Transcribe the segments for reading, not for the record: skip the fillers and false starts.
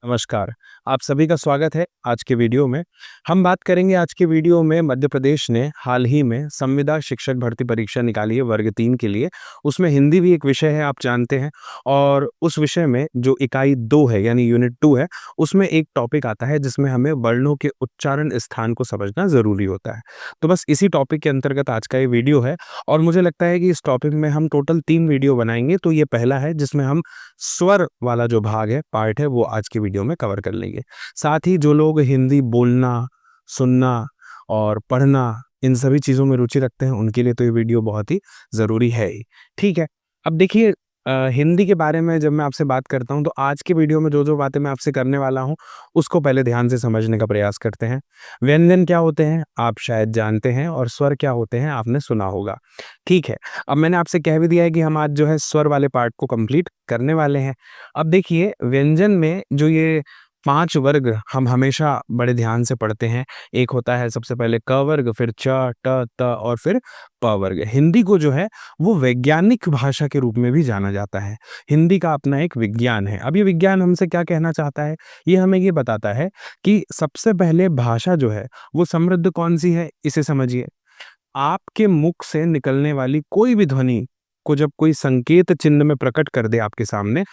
नमस्कार, आप सभी का स्वागत है आज के वीडियो में। हम बात करेंगे आज के वीडियो में मध्य प्रदेश ने हाल ही में संविदा शिक्षक भर्ती परीक्षा निकाली है वर्ग 3 के लिए। उसमें हिंदी भी एक विषय है, आप जानते हैं। और उस विषय में जो इकाई 2 है यानी यूनिट 2 है, उसमें एक टॉपिक आता है जिसमें हमें वर्णों के उच्चारण स्थान को समझना ज़रूरी होता है। तो बस इसी टॉपिक के अंतर्गत आज का ये वीडियो है और मुझे लगता है कि इस टॉपिक में हम टोटल 3 वीडियो बनाएँगे। तो ये पहला है जिसमें हम स्वर वाला जो भाग है, पार्ट है, वो आज के वीडियो में कवर कर लेंगे। साथ ही जो लोग हिंदी बोलना, सुनना और पढ़ना इन सभी चीज़ों में रुचि रखते हैं, उनके लिए तो ये वीडियो बहुत ही ज़रूरी है ही। ठीक है, अब देखिए हिंदी के बारे में जब मैं आपसे बात करता हूँ, तो आज की वीडियो में जो-जो बातें मैं आपसे करने वाला हूँ, उसको पहले ध्यान से समझने का प्रयास करते हैं। व्यंजन क्या होते हैं, आप शायद जानते हैं और स्वर क्या होते हैं, आपने सुना होगा। ठीक है, अब मैंने आपसे कह भी दिया है कि हम आज जो है स्वर वाले पार्ट को कंप्लीट करने वाले हैं। अब देखिए व्यंजन में जो ये 5 वर्ग हम हमेशा बड़े ध्यान से पढ़ते हैं। एक होता है सबसे पहले क वर्ग, फिर च, ट, त और फिर प वर्ग। हिंदी को जो है वो वैज्ञानिक भाषा के रूप में भी जाना जाता है। हिंदी का अपना एक विज्ञान है। अब ये विज्ञान हमसे क्या कहना चाहता है? ये हमें ये बताता है कि सबसे पहले भाषा जो है वो समृद्ध कौन-सी है? इसे समझिए। आपके मुख से निकलने वाली कोई भी ध्वनि को जब कोई संकेत चिन्ह में प्रकट कर दे आपके सामने,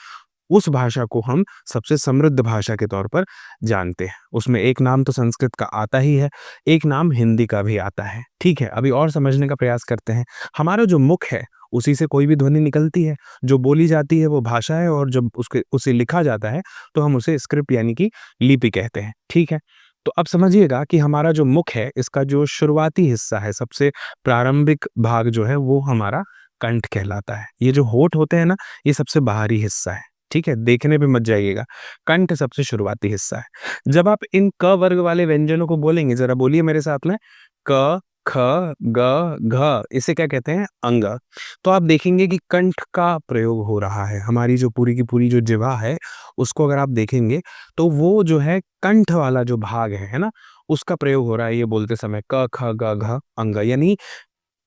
उस भाषा को हम सबसे समृद्ध भाषा के तौर पर जानते हैं। उसमें एक नाम तो संस्कृत का आता ही है, एक नाम हिंदी का भी आता है। ठीक है, अभी और समझने का प्रयास करते हैं। हमारा जो मुख है, उसी से कोई भी ध्वनि निकलती है। जो बोली जाती है वो भाषा है और जब उसके उसे लिखा जाता है, तो हम उसे स्क्रिप्ट यानी कि लिपि कहते हैं। ठीक है? तो अब समझिएगा कि हमारा जो मुख है, इसका जो शुरुआती हिस्सा है, सबसे प्रारंभिक भाग जो है, वो हमारा कंठ कहलाता है। ये जो होंठ होते हैं ना, ये सबसे बाहरी हिस्सा है। ठीक है? देखने पे मत जाइएगा। कंठ सबसे शुरुआती हिस्सा है। जब आप इन क वर्ग वाले व्यंजनों को बोलेंगे, ज़रा बोलिए मेरे साथ में, क, ख, ग, घ, इसे क्या कहते हैं? अंग। तो आप देखेंगे कि कंठ का प्रयोग हो रहा है। हमारी जो पूरी की पूरी जो जिह्वा है, उसको अगर आप देखेंगे, तो वो जो है कंठ वाला जो भाग है ना? उसका प्रयोग हो रहा है ये बोलते समय क, ख, ग, घ, अंग। यानी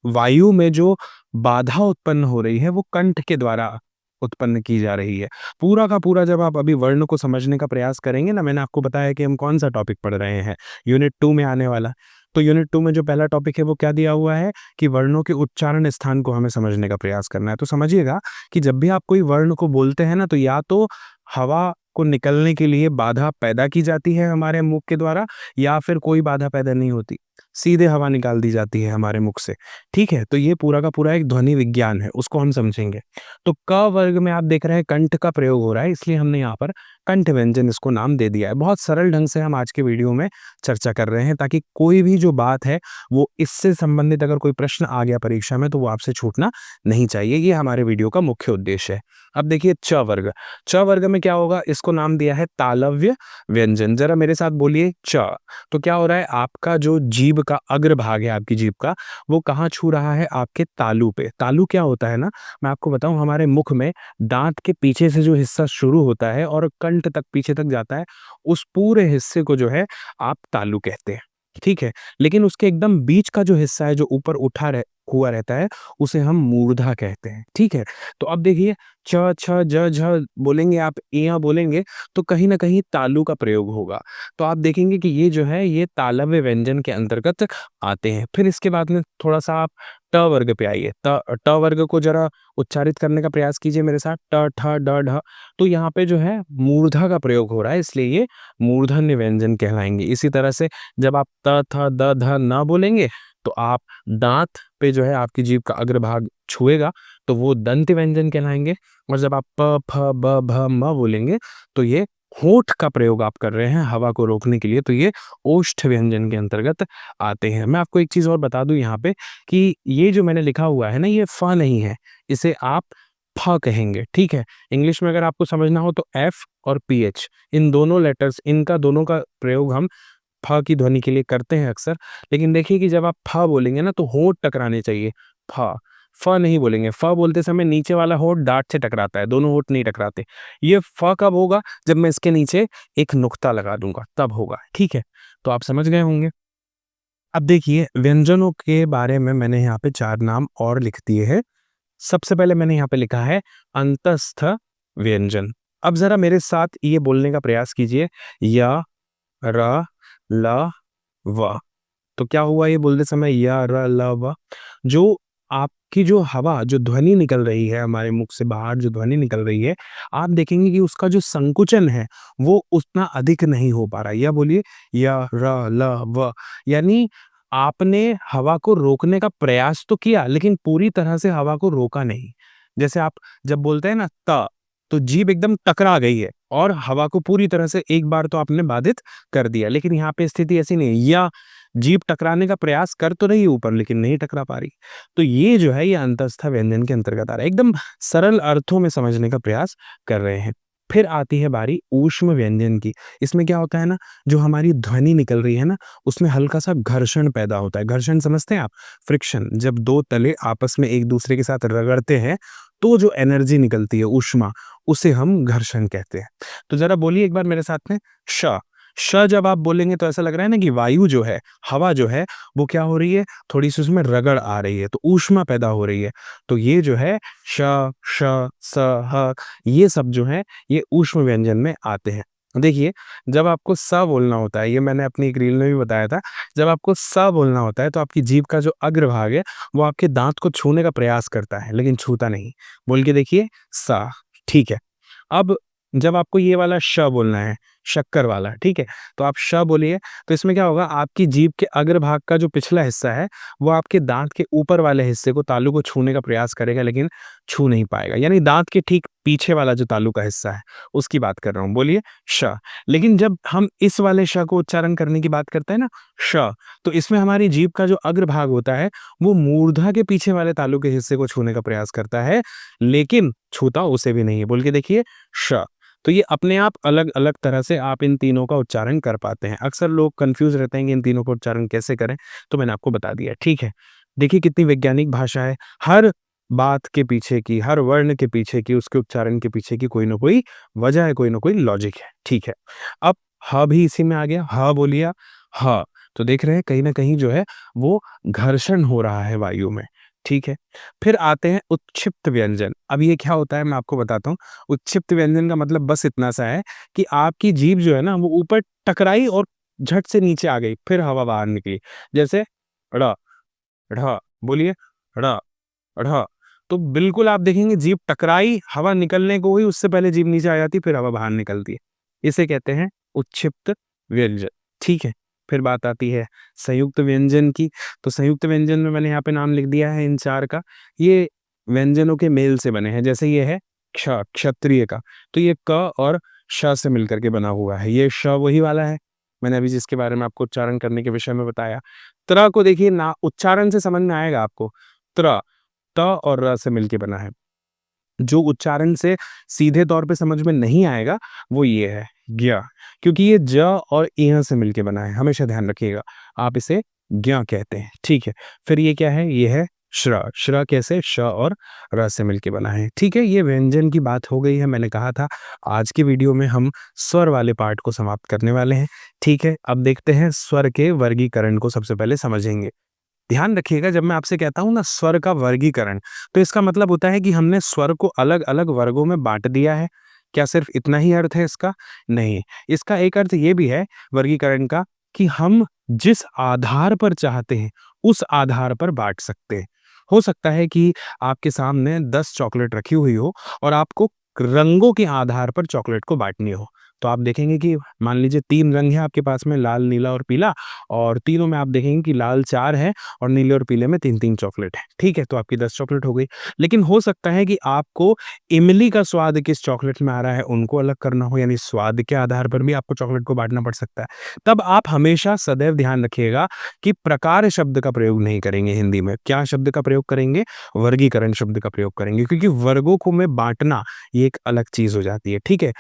वायु में जो बाधा उत्पन्न हो रही है, वो कंठ के द्वारा उत्पन्न की जा रही है। पूरा का पूरा जब आप अभी वर्ण को समझने का प्रयास करेंगे ना, मैंने आपको बताया कि हम कौन-सा टॉपिक पढ़ रहे हैं, यूनिट 2 में आने वाला। तो यूनिट 2 में जो पहला टॉपिक है, वो क्या दिया हुआ है कि वर्णों के उच्चारण स्थान को हमें समझने का प्रयास करना है। तो समझिएगा कि जब भी आप कोई वर्ण को बोलते हैं ना, तो या तो हवा को निकलने के लिए बाधा पैदा की जाती है हमारे मुख के द्वारा, या फिर कोई बाधा पैदा नहीं होती। सीधे हवा निकाल दी जाती है हमारे मुख से। ठीक है? तो ये पूरा का पूरा एक ध्वनि विज्ञान है, उसको हम समझेंगे। तो क वर्ग में आप देख रहे हैं कंठ का प्रयोग हो रहा है, इसलिए हमने यहाँ पर कंठ व्यंजन इसको नाम दे दिया है। बहुत सरल ढंग से हम आज के वीडियो में चर्चा कर रहे हैं, ताकि कोई भी जो बात है, वो इससे संबंधित अगर कोई प्रश्न आ गया परीक्षा में, तो वो आपसे छूटना नहीं चाहिए। ये हमारे वीडियो का मुख्य उद्देश्य है। अब देखिए च वर्ग। च वर्ग में क्या होगा? इसको नाम दिया है तालव्य व्यंजन। ज़रा मेरे साथ बोलिए च। तो क्या हो रहा है? आपका जो जीभ का अग्रभाग है, आपकी जीभ का, वो कहाँ छू रहा है? आपके तालू पे। तालू क्या होता है ना, मैं आपको बताऊँ, हमारे मुख में दाँत के पीछे से जो हिस्सा शुरू होता है और कंठ तक पीछे तक जाता है, उस पूरे हिस्से को जो है आप तालू कहते हैं। ठीक है? लेकिन उसके एकदम बीच का जो हिस्सा है, जो ऊपर उठा हुआ रहता है, उसे हम मूर्धा कहते हैं। ठीक है? तो अब देखिए च, छ, ज, झ बोलेंगे आप, इयाँ बोलेंगे, तो कहीं न कहीं तालु का प्रयोग होगा। तो आप देखेंगे कि ये जो है, ये तालव्य व्यंजन के अंतर्गत आते हैं। फिर इसके बाद में थोड़ा-सा आप ट वर्ग पे आइए। ट वर्ग को ज़रा उच्चारित करने का प्रयास कीजिए मेरे साथ, ट, ठ, ड, ढ। तो यहाँ पे जो है मूर्धा का प्रयोग हो रहा है, इसलिए ये मूर्धन्य व्यंजन कहलाएँगे। इसी तरह से जब आप त, थ, द, ध, न बोलेंगे, तो आप दाँत पे जो है आपकी जीभ का अग्रभाग छुएगा, तो वो दंत व्यंजन कहलाएँगे। और जब आप प, फ, ब, भ, म बोलेंगे, तो ये होंठ का प्रयोग आप कर रहे हैं हवा को रोकने के लिए, तो ये ओष्ठ व्यंजन के अंतर्गत आते हैं। मैं आपको एक चीज़ और बता दूँ यहाँ पे कि ये जो मैंने लिखा हुआ है ना, ये फ नहीं है, इसे आप फ कहेंगे। ठीक है? इंग्लिश में अगर आपको समझना हो तो एफ और पीएच, इन दोनों लेटर्स, इनका दोनों का प्रयोग हम फ की ध्वनि के लिए करते हैं अक्सर। लेकिन देखिए कि जब आप फ बोलेंगे ना, तो होंठ टकराने चाहिए। फ, फ नहीं बोलेंगे। फ बोलते समय नीचे वाला होंठ दाँत से टकराता है, दोनों होंठ नहीं टकराते। ये फ कब होगा? जब मैं इसके नीचे एक नुक्ता लगा दूँगा, तब होगा। ठीक है? तो आप समझ गए होंगे। अब देखिए व्यंजनों के बारे में मैंने यहाँ पे 4 नाम और लिख दिए हैं। सबसे पहले मैंने यहाँ पे लिखा है अंतस्थ व्यंजन। अब जरा मेरे साथ ये बोलने का प्रयास कीजिए, य, र, ल, व। तो क्या हुआ ये बोलते समय, य, र, ल, व? जो आपकी जो हवा, जो ध्वनि निकल रही है हमारे मुख से बाहर, जो ध्वनि निकल रही है, आप देखेंगे कि उसका जो संकुचन है, वो उतना अधिक नहीं हो पा रहा है। या बोलिए, य, र, ल, व। यानी आपने हवा को रोकने का प्रयास तो किया, लेकिन पूरी तरह से हवा को रोका नहीं। जैसे आप जब बोलते हैं ना त, तो जीभ एकदम टकरा गई है और हवा को पूरी तरह से एक बार तो आपने बाधित कर दिया, लेकिन यहाँ पे स्थिति ऐसी नहीं है। या जीभ टकराने का प्रयास कर तो रही है ऊपर, लेकिन नहीं टकरा पा रही। तो ये जो है, ये अंतस्थ व्यंजन के अंतर्गत आ रहा है। एकदम सरल अर्थों में समझने का प्रयास कर रहे हैं। फिर आती है बारी ऊष्म व्यंजन की। इसमें क्या होता है ना, जो हमारी ध्वनि निकल रही है ना, उसमें हल्का-सा घर्षण पैदा होता है। घर्षण समझते हैं आप? फ्रिक्शन। जब 2 तले आपस में एक दूसरे के साथ रगड़ते हैं, तो जो एनर्जी निकलती है, ऊष्मा, उसे हम घर्षण कहते हैं। तो ज़रा बोलिए एक बार मेरे साथ में, श। श जब आप बोलेंगे तो ऐसा लग रहा है ना कि वायु जो है, हवा जो है, वो क्या हो रही है, थोड़ी-सी उसमें रगड़ आ रही है, तो ऊष्मा पैदा हो रही है। तो ये जो है श, श, स, ह, ये सब जो है, ये ऊष्म व्यंजन में आते हैं। देखिए, जब आपको स बोलना होता है, ये मैंने अपनी एक रील में भी बताया था, जब आपको स बोलना होता है, तो आपकी जीभ का जो अग्रभाग है, वो आपके दाँत को छूने का प्रयास करता है, लेकिन छूता नहीं। बोल के देखिए, स। ठीक है। अब जब आपको ये वाला श बोलना है, शक्कर वाला, ठीक है? तो आप श बोलिए, तो इसमें क्या होगा, आपकी जीभ के अग्रभाग का जो पिछला हिस्सा है, वो आपके दाँत के ऊपर वाले हिस्से को, तालू को छूने का प्रयास करेगा, लेकिन छू नहीं पाएगा। यानी दाँत के ठीक पीछे वाला जो तालू का हिस्सा है, उसकी बात कर रहा हूँ। बोलिए, श। लेकिन जब हम इस वाले श को उच्चारण करने की बात करते हैं ना, श, तो इसमें हमारी जीभ का जो अग्रभाग होता है, वो मूर्धा के पीछे वाले तालू के हिस्से को छूने का प्रयास करता है, लेकिन छूता उसे भी नहीं है। बोल के देखिए, श। तो ये अपने आप अलग-अलग तरह से आप इन तीनों का उच्चारण कर पाते हैं। अक्सर लोग कन्फ्यूज़ रहते हैं कि इन तीनों का उच्चारण कैसे करें, तो मैंने आपको बता दिया, ठीक है। देखिए कितनी वैज्ञानिक भाषा है, हर बात के पीछे की, हर वर्ण के पीछे की, उसके उच्चारण के पीछे की कोई न कोई वजह है, कोई न कोई लॉजिक है, ठीक है। अब ह भी इसी में आ गया, ह बोलिए आप, ह। तो देख रहे हैं कहीं न कहीं जो है, वो घर्षण हो रहा है वायु में, ठीक है। फिर आते हैं उत्क्षिप्त व्यंजन। अब ये क्या होता है मैं आपको बताता हूँ। उत्क्षिप्त व्यंजन का मतलब बस इतना सा है कि आपकी जीभ जो है ना, वो ऊपर टकराई और झट से नीचे आ गई, फिर हवा बाहर निकली। जैसे ड़, ढ़, बोलिए ड़, ढ़। तो बिल्कुल आप देखेंगे जीभ टकराई, हवा निकलने को हुई, उससे पहले जीभ नीचे आ जाती, फिर हवा बाहर निकलती है। इसे कहते हैं उत्क्षिप्त व्यंजन, ठीक है। फिर बात आती है संयुक्त व्यंजन की। तो संयुक्त व्यंजन में मैंने यहाँ पे नाम लिख दिया है इन 4 का। ये व्यंजनों के मेल से बने हैं। जैसे ये है क्ष, क्षत्रिय का, तो ये क और श से मिलकर के बना हुआ है। ये श वही वाला है, मैंने अभी जिसके बारे में आपको उच्चारण करने के विषय में बताया। त्र को देखिए ना, उच्चारण से समझ में आएगा आपको। त्र, त और र से मिलके बना है। जो उच्चारण से सीधे तौर पे समझ में नहीं आएगा, वो ये है ज्ञ, क्योंकि ये ज और ञ से मिलके बना है, हमेशा ध्यान रखिएगा। आप इसे ज्ञ कहते हैं, ठीक है। फिर ये क्या है? ये है श्र। श्र कैसे? श और र से मिलके बना है, ठीक है। ये व्यंजन की बात हो गई है। मैंने कहा था आज की वीडियो में हम स्वर वाले पार्ट को समाप्त करने वाले हैं, ठीक है। अब देखते हैं स्वर के वर्गीकरण को सबसे पहले समझेंगे। ध्यान रखिएगा, जब मैं आपसे कहता हूँ ना स्वर का वर्गीकरण, तो इसका मतलब होता है कि हमने स्वर को अलग-अलग वर्गों में बाँट दिया है। क्या सिर्फ इतना ही अर्थ है इसका? नहीं, इसका एक अर्थ ये भी है वर्गीकरण का कि हम जिस आधार पर चाहते हैं, उस आधार पर बाँट सकते हैं। हो सकता है कि आपके सामने 10 चॉकलेट रखी हुई हो और आपको रंगों के आधार पर चॉकलेट को बाँटनी हो। तो आप देखेंगे कि मान लीजिए 3 रंग हैं आपके पास में, लाल, नीला और पीला, और तीनों में आप देखेंगे कि लाल 4 है और नीले और पीले में 3-3 चॉकलेट है, ठीक है? तो आपकी 10 चॉकलेट हो गई। लेकिन हो सकता है कि आपको इमली का स्वाद किस चॉकलेट में आ रहा है, उनको अलग करना हो, यानी स्वाद के आधार पर भी आपको चॉकलेट को बाँटना पड़ सकता है। तब आप हमेशा सदैव ध्यान रखिएगा कि प्रकार शब्द का प्रयोग नहीं करेंगे हिंदी में। क्या शब्द का प्रयोग करेंगे? वर्गीकरण शब्द का प्रयोग करेंगे, क्योंकि वर्गों को में बाँटना ये एक अलग चीज़ हो जाती है, ठीक है?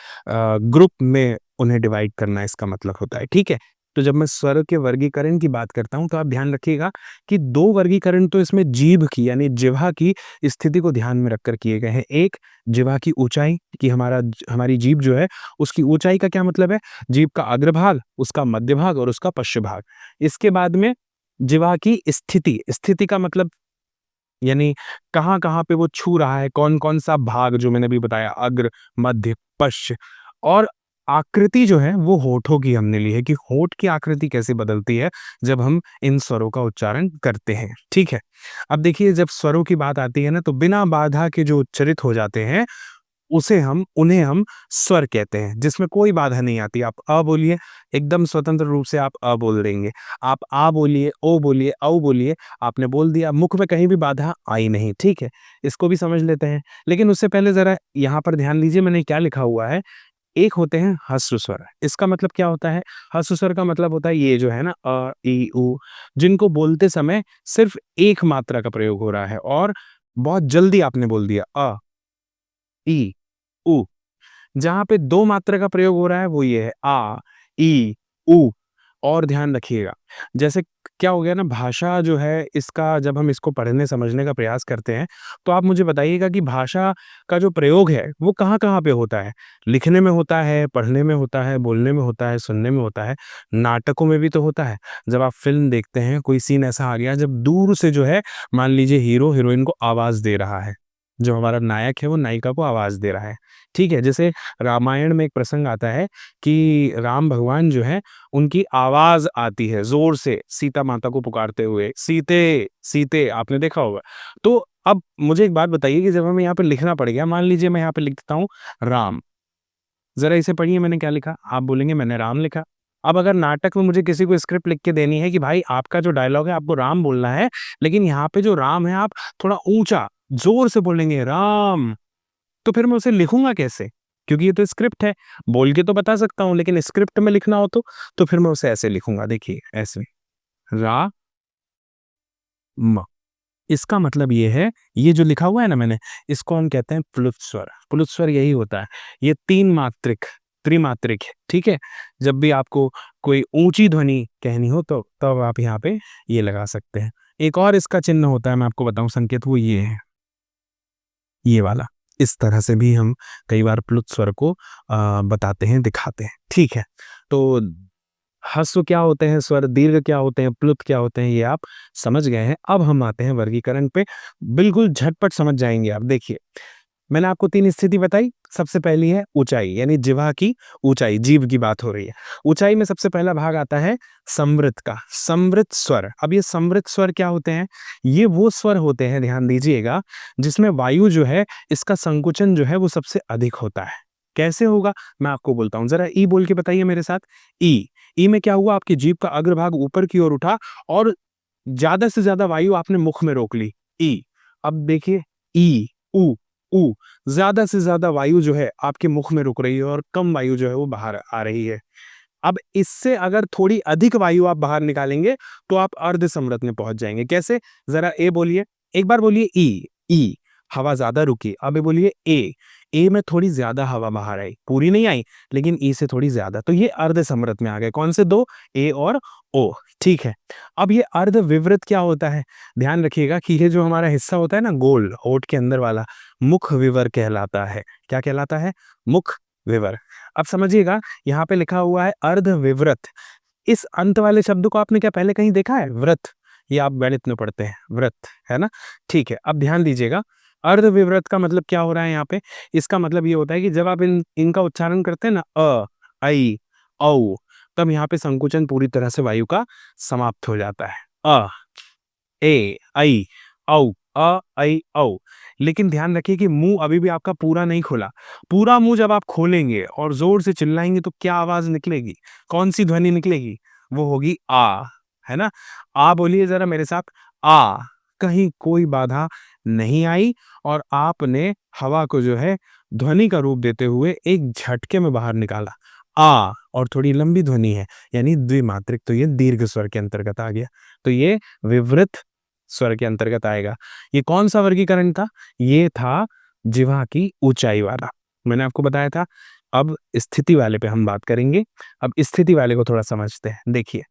ग्रुप में उन्हें डिवाइड करना इसका मतलब होता है, ठीक है? तो जब मैं स्वर के वर्गीकरण की बात करता हूँ, तो आप ध्यान रखिएगा कि 2 वर्गीकरण तो इसमें जीभ की यानी जिह्वा की स्थिति को ध्यान में रखकर किए गए हैं। एक, जिह्वा की ऊँचाई कि हमारी जीभ जो है, उसकी ऊँचाई का क्या मतलब है? जीभ का अग्रभाग, उसका मध्य भाग और उसका पश्च भाग। इसके बाद में जिह्वा की स्थिति, स्थिति का मतलब यानी कहाँ-कहाँ पे वो छू रहा है, कौन-कौन सा भाग जो मैंने अभी बताया अग्र, मध्य, पश्च और आकृति जो है वो होठों की हमने ली है कि होठ की आकृति कैसे बदलती है जब हम इन स्वरों का उच्चारण करते हैं, ठीक है? अब देखिए जब स्वरों की बात आती है ना तो बिना बाधा के जो उच्चरित हो जाते हैं उन्हें हम स्वर कहते हैं, जिसमें कोई बाधा नहीं आती। आप अ बोलिए, एकदम स्वतंत्र रूप से आप अ बोल देंगे। आप आ बोलिए, ओ बोलिए, औ बोलिए, आपने बोल दिया, मुख में कहीं भी बाधा आई नहीं, ठीक है? इसको भी समझ लेते हैं। लेकिन उससे पहले ज़रा यहाँ पर ध्यान दीजिए मैंने क्या लिखा हुआ है, एक होते हैं ह्रस्व स्वर। इसका मतलब क्या होता है? ह्रस्व स्वर का मतलब होता है ये जो है ना अ, ई, उ, जिनको बोलते समय सिर्फ़ एक मात्रा का प्रयोग हो रहा है और बहुत जल्दी आपने बोल दिया ई, उ। जहाँ पे 2 मात्रा का प्रयोग हो रहा है वो ये है आ, ई, उ और ध्यान रखिएगा, जैसे क्या हो गया ना भाषा जो है इसका जब हम इसको पढ़ने समझने का प्रयास करते हैं, तो आप मुझे बताइएगा कि भाषा का जो प्रयोग है वो कहाँ-कहाँ पे होता है? लिखने में होता है, पढ़ने में होता है, बोलने में होता है, सुनने में होता है, नाटकों में भी तो होता है। जब आप फ़िल्म देखते हैं, कोई सीन ऐसा आ गया जब दूर से जो है मान लीजिए हीरो हीरोइन को आवाज़ दे रहा है, जो हमारा नायक है वो नायिका को आवाज़ दे रहा है, ठीक है? जैसे रामायण में एक प्रसंग आता है कि राम भगवान जो हैं, उनकी आवाज़ आती है ज़ोर से सीता माता को पुकारते हुए, "सीते, सीते" आपने देखा होगा। तो अब मुझे एक बात बताइए कि जब हमें यहाँ पे लिखना पड़ गया, मान लीजिए मैं यहाँ पे लिख देता हूँ राम, ज़रा इसे पढ़िए मैंने क्या लिखा? आप बोलेंगे मैंने राम लिखा। अब अगर नाटक में मुझे किसी को स्क्रिप्ट लिख के देनी है कि भाई आपका जो डायलॉग है आपको राम बोलना है, लेकिन यहाँ पे जो राम है आप थोड़ा ऊँचा, ज़ोर से बोलेंगे राम। तो फिर मैं उसे लिखूँगा कैसे? क्योंकि ये तो स्क्रिप्ट है, बोल के तो बता सकता हूँ लेकिन स्क्रिप्ट में लिखना हो तो फिर मैं उसे ऐसे लिखूँगा देखिए ऐसे, रा म। इसका मतलब ये है, ये जो लिखा हुआ है ना मैंने, इसको हम कहते हैं प्लुत स्वर। प्लुत स्वर यही होता है, ये 3 मात्रिक, त्रिमात्रिक है, ठीक है? जब भी आपको कोई ऊँची ध्वनि कहनी हो तो तब आप यहाँ पे ये लगा सकते हैं। एक और इसका चिन्ह होता है मैं आपको बताऊँ संकेत वो ये है। ये वाला। इस तरह से भी हम कई बार प्लुत स्वर को बताते हैं, दिखाते हैं, ठीक है? तो ह्रस्व क्या होते हैं स्वर, दीर्घ क्या होते हैं, प्लुत क्या होते हैं, ये आप समझ गए हैं। अब हम आते हैं वर्गीकरण पे, बिल्कुल झटपट समझ जाएँगे आप। देखिए, मैंने आपको 3 स्थिति बताई, सबसे पहली है ऊँचाई, यानी जिह्वा की ऊँचाई, जीभ की बात हो रही है। ऊँचाई में सबसे पहला भाग आता है समृत का, समृत स्वर। अब ये समृत स्वर क्या होते हैं? ये वो स्वर होते हैं, ध्यान दीजिएगा, जिसमें वायु जो है, इसका संकुचन जो है, वो सबसे अधिक होता है। कैसे होगा? मैं आपको बोलता हूँ, ज़रा ई बोल के बताइए मेरे साथ, ई। ई में क्या हुआ? आपकी जीभ का अग्रभाग ऊपर की ओर उठा और ज़्यादा से ज़्यादा वायु आपने मुख में रोक ली, ई। अब देखिए ई, उ, उ। ज़्यादा से ज़्यादा वायु जो है आपके मुख में रुक रही है और कम वायु जो है वो बाहर आ रही है। अब इससे अगर थोड़ी अधिक वायु आप बाहर निकालेंगे तो आप अर्ध समृत में पहुँच जाएँगे। कैसे? ज़रा ए बोलिए, एक बार बोलिए ई, हवा ज़्यादा रुकी। अब ये बोलिए ए में थोड़ी ज़्यादा हवा बाहर आई, पूरी नहीं आई लेकिन ई से थोड़ी ज़्यादा। तो ये अर्ध समृत में आ गए। कौन से 2? ए और ओ, ठीक है। अब ये अर्ध विवृत क्या होता है? ध्यान रखिएगा कि ये जो हमारा हिस्सा होता है ना गोल, होंठ के अंदर वाला, मुख विवर कहलाता है। क्या कहलाता है? मुख विवर। अब समझिएगा यहाँ पे लिखा हुआ है अर्धविवृत। इस अंत वाले शब्द को आपने क्या पहले कहीं देखा है? व्रत, ये आप गणित में पढ़ते हैं, व्रत, है ना? ठीक है, अब ध्यान दीजिएगा, अर्धविवृत का मतलब क्या हो रहा है यहाँ पे? इसका मतलब ये होता है कि जब आप इनका उच्चारण करते हैं ना ऐ, औ, तब यहाँ पे संकुचन पूरी तरह से वायु का समाप्त हो जाता है। ए, ऐ, औ, ऐ, औ। लेकिन ध्यान रखिए कि मुँह अभी भी आपका पूरा नहीं खुला। पूरा मुँह जब आप खोलेंगे और ज़ोर से चिल्लाएँगे तो क्या आवाज़ निकलेगी? कौन-सी ध्वनि निकलेगी? वो होगी आ, है ना? आ बोलिए ज़रा मेरे साथ, आ। कहीं कोई बाधा नहीं आई और आपने हवा को जो है ध्वनि का रूप देते हुए एक झटके में बाहर निकाला। आ और थोड़ी लंबी ध्वनि है, यानी द्विमात्रिक, तो ये दीर्घ स्वर के अंतर्गत आ गया। तो ये विवृत स्वर के अंतर्गत आएगा। ये कौन-सा वर्गीकरण था? ये था जिह्वा की ऊँचाई वाला। मैंने आपको बताया था। अब स्थिति वाले पे हम बात करेंगे। अब स्थिति वाले को थोड़ा समझते हैं। देखिए,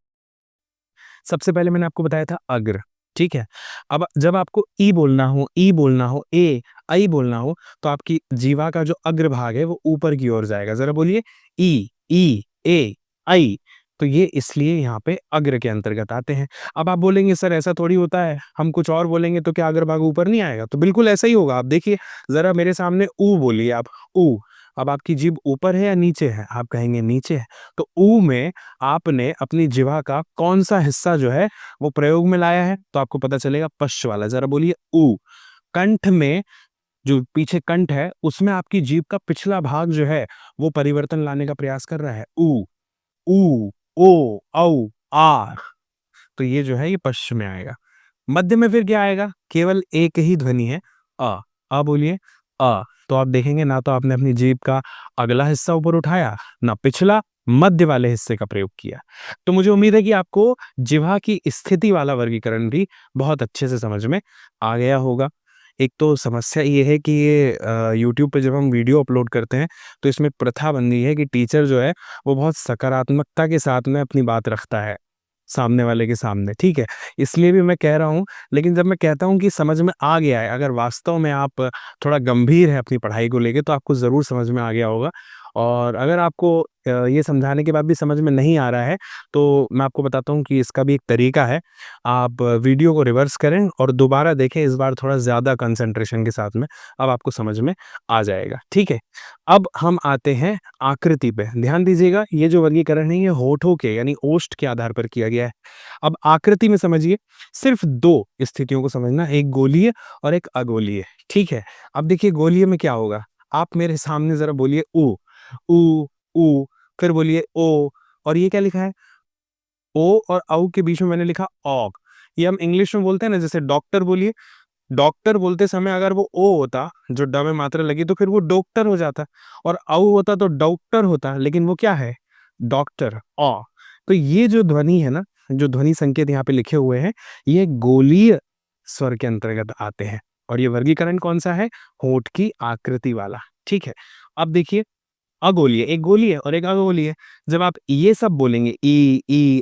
सबसे पहले मैंने आपको बताया था अग्र, ठीक है? अब जब आपको ई बोलना हो, ऐ बोलना हो, तो आपकी जीवा का जो अग्रभाग है वो ऊपर की ओर जाएगा। ज़रा बोलिए ई, ए, ऐ। तो ये इसलिए यहाँ पे अग्र के अंतर्गत आते हैं। अब आप बोलेंगे सर ऐसा थोड़ी होता है, हम कुछ और बोलेंगे तो क्या अग्रभाग ऊपर नहीं आएगा? तो बिल्कुल ऐसा ही होगा। आप देखिए ज़रा मेरे सामने ऊ बोलिए आप, ऊ। अब आपकी जीभ ऊपर है या नीचे है? आप कहेंगे नीचे है। तो ऊ में आपने अपनी जिह्वा का कौन-सा हिस्सा जो है वो प्रयोग में लाया है? तो आपको पता चलेगा पश्च वाला। ज़रा बोलिए ऊ। कंठ में जो पीछे कंठ है, उसमें आपकी जीभ का पिछला भाग जो है, वो परिवर्तन लाने का प्रयास कर रहा है। ऊ, ऊ, ओ, औ, आ। तो ये जो है ये पश्च में आएगा। मध्य में फिर क्या आएगा? केवल एक ही ध्वनि है अ। बोलिए अ। तो आप देखेंगे ना तो आपने अपनी जीभ का अगला हिस्सा ऊपर उठाया, ना पिछला, मध्य वाले हिस्से का प्रयोग किया। तो मुझे उम्मीद है कि आपको जिह्वा की स्थिति वाला वर्गीकरण भी बहुत अच्छे से समझ में आ गया होगा। एक तो समस्या ये है कि ये यूट्यूब पे जब हम वीडियो अपलोड करते हैं, तो इसमें प्रथा बन गई है कि टीचर जो है, वो बहुत सकारात्मकता के साथ में अपनी बात रखता है, सामने वाले के सामने, ठीक है? इसलिए भी मैं कह रहा हूँ, लेकिन जब मैं कहता हूँ कि समझ में आ गया है, अगर वास्तव में आप थोड़ा गंभीर हैं अपनी पढ़ाई को लेके, तो आपको ज़रूर समझ में आ गया होगा। और अगर आपको ये समझाने के बाद भी समझ में नहीं आ रहा है, तो मैं आपको बताता हूँ कि इसका भी एक तरीका है। आप वीडियो को रिवर्स करें और दोबारा देखें, इस बार थोड़ा ज़्यादा कंसंट्रेशन के साथ में, अब आपको समझ में आ जाएगा, ठीक है? अब हम आते हैं आकृति पे। ध्यान दीजिएगा, ये जो वर्गीकरण है, ये होठों के यानी ओष्ठ के आधार पर किया गया है। अब आकृति में समझिए, सिर्फ 2 स्थितियों को समझना, एक गोलीय और एक अगोलीय, ठीक है? अब देखिए गोलीय में क्या होगा? आप मेरे सामने ज़रा बोलिए उ, ऊ, ऊ, फिर बोलिए ओ, और ये क्या लिखा है? ओ और औ के बीच में मैंने लिखा औग। ये हम इंग्लिश में बोलते हैं ना, जैसे डॉक्टर बोलिए, डॉक्टर बोलते समय अगर वो ओ होता, जो ड में मात्रा लगी, तो फिर वो डॉक्टर हो जाता, और औ होता तो डॉक्टर होता, लेकिन वो क्या है? डॉक्टर, औ। तो ये जो ध्वनि है ना, जो ध्वनि संकेत यहाँ पे लिखे हुए हैं, ये गोलीय स्वर के अंतर्गत आते हैं, और ये वर्गीकरण कौन-सा है? होठ की आकृति वाला, ठीक है? अब देखिए अगोलीय, एक गोलीय और एक अगोलीय। जब आप ये सब बोलेंगे ई, ए,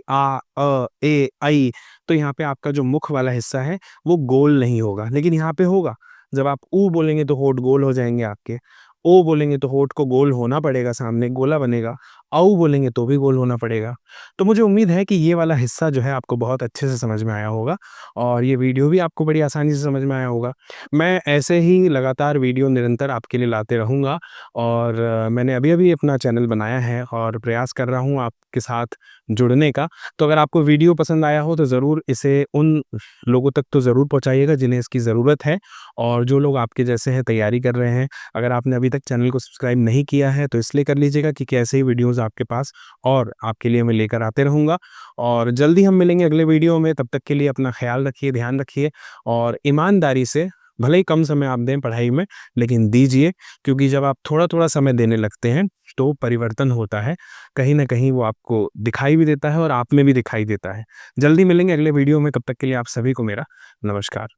ऐ, तो यहाँ पे आपका जो मुख वाला हिस्सा है, वो गोल नहीं होगा, लेकिन यहाँ पे होगा। जब आप ऊ बोलेंगे तो होठ गोल हो जाएँगे आपके, ओ बोलेंगे तो होठ को गोल होना पड़ेगा, सामने गोला बनेगा, औ बोलेंगे तो भी गोल होना पड़ेगा। तो मुझे उम्मीद है कि ये वाला हिस्सा जो है आपको बहुत अच्छे से समझ में आया होगा, और ये वीडियो भी आपको बड़ी आसानी से समझ में आया होगा। मैं ऐसे ही लगातार वीडियो निरंतर आपके लिए लाते रहूँगा, और मैंने अभी-अभी अपना चैनल बनाया है और प्रयास कर रहा हूँ आपके साथ जुड़ने का। तो अगर आपको वीडियो पसंद आया हो तो ज़रूर इसे उन लोगों तक तो ज़रूर पहुँचाइएगा जिन्हें इसकी ज़रूरत है, और जो लोग आपके जैसे हैं, तैयारी कर रहे हैं। अगर आपने अभी तक चैनल को सब्सक्राइब नहीं किया है तो इसलिए कर लीजिएगा, क्योंकि ऐसे ही वीडियोज़ आपके पास और आपके लिए मैं लेकर आते रहूँगा। और जल्दी हम मिलेंगे अगले वीडियो में, तब तक के लिए अपना ख़्याल रखिए, ध्यान रखिए, और ईमानदारी से भले ही कम समय आप दें पढ़ाई में, लेकिन दीजिए, क्योंकि जब आप थोड़ा-थोड़ा समय देने लगते हैं, तो परिवर्तन होता है। कहीं न कहीं वो आपको दिखाई भी देता है और आप में भी दिखाई देता है। जल्दी मिलेंगे अगले वीडियो में, तब तक के लिए आप सभी को मेरा नमस्कार।